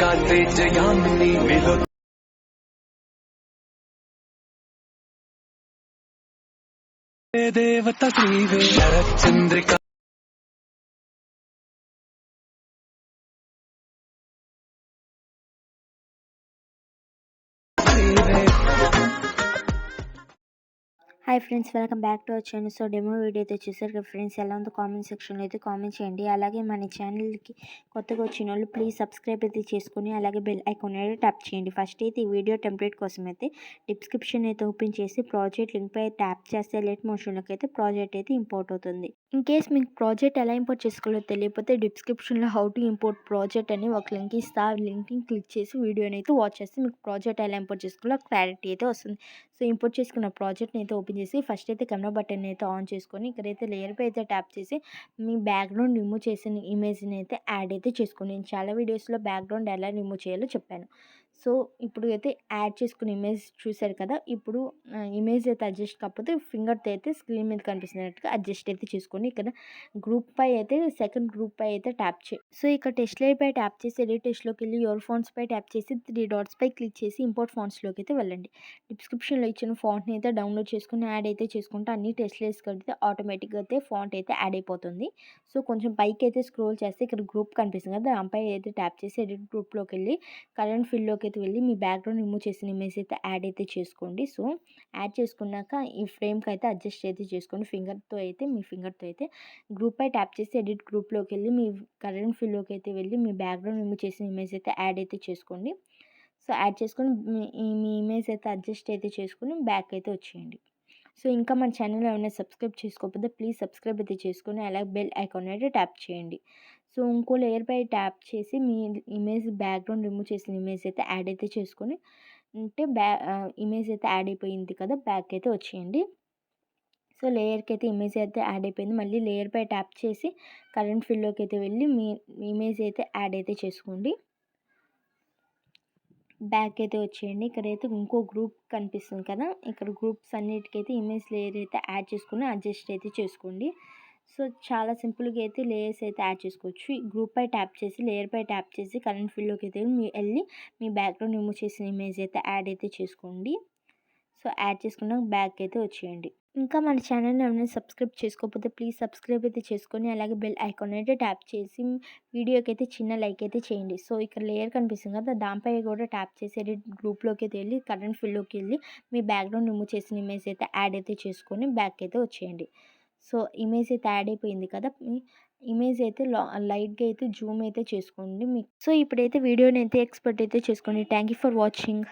दात्रे च यामिनी विलो देवता श्रीवे Sharat Chandrika hi friends, welcome back to our channel. So demo video అయితే చూసారు కదా ఫ్రెండ్స్. ఎలా ఉందో కామెంట్ సెక్షన్లో అయితే కామెంట్ చేయండి. అలాగే మన ఛానల్కి కొత్తగా వచ్చిన వాళ్ళు ప్లీజ్ సబ్స్క్రైబ్ అయితే చేసుకొని అలాగే బెల్ ఐకాన్ అయితే ట్యాప్ చేయండి. ఫస్ట్ అయితే ఈ వీడియో టెంప్లెట్ కోసం అయితే డిస్క్రిప్షన్ అయితే ఓపెన్ చేసి ప్రాజెక్ట్ లింక్ పై ట్యాప్ చేస్తే లెట్ మోషన్లోకి అయితే ప్రాజెక్ట్ అయితే ఇంపోర్ట్ అవుతుంది. ఇన్ కేస్ మీకు ప్రాజెక్ట్ ఎలా ఇంపోర్ట్ చేసుకోవాలో తెలియకపోతే డిస్క్రిప్షన్లో హౌ టు ఇంపోర్ట్ ప్రాజెక్ట్ అని ఒక లింక్ ఇస్తా. ఆ లింక్ని క్లిక్ చేసి వీడియోని అయితే వాచ్ చేస్తే మీకు ప్రాజెక్ట్ ఎలా ఇంపోర్ట్ చేసుకోవాలో క్లారిటీ అయితే వస్తుంది. సో ఇంపోర్ట్ చేసుకున్న ప్రాజెక్ట్ని అయితే ఓపెన్ చేసి ఫస్ట్ అయితే కెమెరా బటన్ అయితే ఆన్ చేసుకొని ఇక్కడైతే లేయర్ పై అయితే ట్యాప్ చేసి మీ బ్యాక్గ్రౌండ్ రిమూవ్ చేసిన ఇమేజ్ని అయితే యాడ్ అయితే చేసుకోండి. నేను చాలా వీడియోస్లో బ్యాక్గ్రౌండ్ ఎలా రిమూవ్ చేయాలో చెప్పాను. సో ఇప్పుడు అయితే యాడ్ చేసుకున్న ఇమేజ్ చూసారు కదా. ఇప్పుడు ఇమేజ్ అయితే అడ్జస్ట్ కాకపోతే ఫింగర్తో అయితే స్క్రీన్ మీద కనిపిస్తున్నట్టుగా అడ్జస్ట్ అయితే చేసుకోండి. ఇక్కడ గ్రూప్ పై అయితే సెకండ్ గ్రూప్ పై అయితే ట్యాప్ చేయి. సో ఇక్కడ టెస్ట్ లేయర్ పై ట్యాప్ చేసి ఎడిట్ టెస్ట్లోకి వెళ్ళి యువర్ ఫాంట్స్ పై ట్యాప్ చేసి 3 డాట్స్ పై క్లిక్ చేసి ఇంపోర్ట్ ఫాంట్స్లోకి అయితే వెళ్ళండి. డిస్క్రిప్షన్లో ఇచ్చిన ఫాంట్ని అయితే డౌన్లోడ్ చేసుకుని యాడ్ అయితే చేసుకుంటే అన్ని టెస్ట్ లేయర్స్ కడితే ఆటోమేటిక్గా అయితే ఫాంట్ అయితే యాడ్ అయిపోతుంది. సో కొంచెం పైకి అయితే స్క్రోల్ చేస్తే ఇక్కడ గ్రూప్ కనిపిస్తుంది కదా, దానిపై అయితే ట్యాప్ చేసి ఎడిట్ గ్రూప్లోకి వెళ్ళి కరెంట్ ఫిల్లోకి అయితే వెళ్ళి మీ బ్యాక్గ్రౌండ్ రిమూవ్ చేసిన ఇమేజ్ అయితే యాడ్ అయితే చేసుకోండి. సో యాడ్ చేసుకున్నాక ఈ ఫ్రేమ్కి అయితే అడ్జస్ట్ అయితే చేసుకోండి. మీ ఫింగర్తో అయితే గ్రూప్ పై ట్యాప్ చేసి ఎడిట్ గ్రూప్లోకి వెళ్ళి మీ కరెంట్ ఫిల్లోకి అయితే వెళ్ళి మీ బ్యాక్గ్రౌండ్ రిమూవ్ చేసిన ఇమేజ్ అయితే యాడ్ అయితే చేసుకోండి. సో యాడ్ చేసుకొని మీ ఇమేజ్ అయితే అడ్జస్ట్ అయితే చేసుకుని బ్యాక్ అయితే వచ్చేయండి. సో ఇంకా మన ఛానల్ ఏమైనా సబ్స్క్రైబ్ చేసుకోకపోతే ప్లీజ్ సబ్స్క్రైబ్ అయితే చేసుకొని అలాగే బెల్ ఐకాన్ అయితే ట్యాప్ చేయండి. సో ఇంకో లేయర్ పై ట్యాప్ చేసి మీ ఇమేజ్ బ్యాక్గ్రౌండ్ రిమూవ్ చేసిన ఇమేజ్ అయితే యాడ్ అయితే చేసుకొని అంటే ఇమేజ్ అయితే యాడ్ అయిపోయింది కదా, బ్యాక్ అయితే వచ్చేయండి. సో లేయర్కి అయితే ఇమేజ్ అయితే యాడ్ అయిపోయింది. మళ్ళీ లేయర్ పై ట్యాప్ చేసి కరెంట్ ఫిల్లోకి అయితే వెళ్ళి మీ ఇమేజ్ అయితే యాడ్ అయితే చేసుకోండి. బ్యాక్ అయితే వచ్చేయండి. ఇక్కడైతే ఇంకో గ్రూప్ కనిపిస్తుంది కదా, ఇక్కడ గ్రూప్స్ అన్నిటికైతే ఇమేజ్ లేయర్ అయితే యాడ్ చేసుకుని అడ్జస్ట్ అయితే చేసుకోండి. సో చాలా సింపుల్గా అయితే లేయర్స్ అయితే యాడ్ చేసుకోవచ్చు. ఈ గ్రూప్ పై ట్యాప్ చేసి లేయర్ పై ట్యాప్ చేసి కరెంట్ ఫిల్లోకి అయితే వెళ్ళి మీ బ్యాక్గ్రౌండ్ రిమూవ్ చేసిన ఇమేజ్ అయితే యాడ్ అయితే చేసుకోండి. సో యాడ్ చేసుకున్నాక బ్యాక్ అయితే వచ్చేయండి. ఇంకా మన ఛానల్ని ఏమైనా సబ్స్క్రైబ్ చేసుకోకపోతే ప్లీజ్ సబ్స్క్రైబ్ అయితే చేసుకొని అలాగే బెల్ ఐకాన్ అయితే ట్యాప్ చేసి వీడియోకి అయితే చిన్న లైక్ అయితే చేయండి. సో ఇక్కడ లేయర్ కనిపిస్తుంది కదా, దానిపై కూడా ట్యాప్ చేసి ఎడిట్ గ్రూప్లోకి అయితే వెళ్ళి కరెంట్ ఫిల్లోకి వెళ్ళి మీ బ్యాక్గ్రౌండ్ రిమూవ్ చేసిన ఇమేజ్ అయితే యాడ్ అయితే చేసుకొని బ్యాక్ అయితే వచ్చేయండి. సో ఇమేజ్ అయితే యాడ్ అయిపోయింది కదా, ఇమేజ్ అయితే లైట్గా అయితే జూమ్ అయితే చేసుకోండి మీకు. సో ఇప్పుడైతే వీడియోని అయితే ఎక్స్పోర్ట్ అయితే చేసుకోండి. Thank you for watching.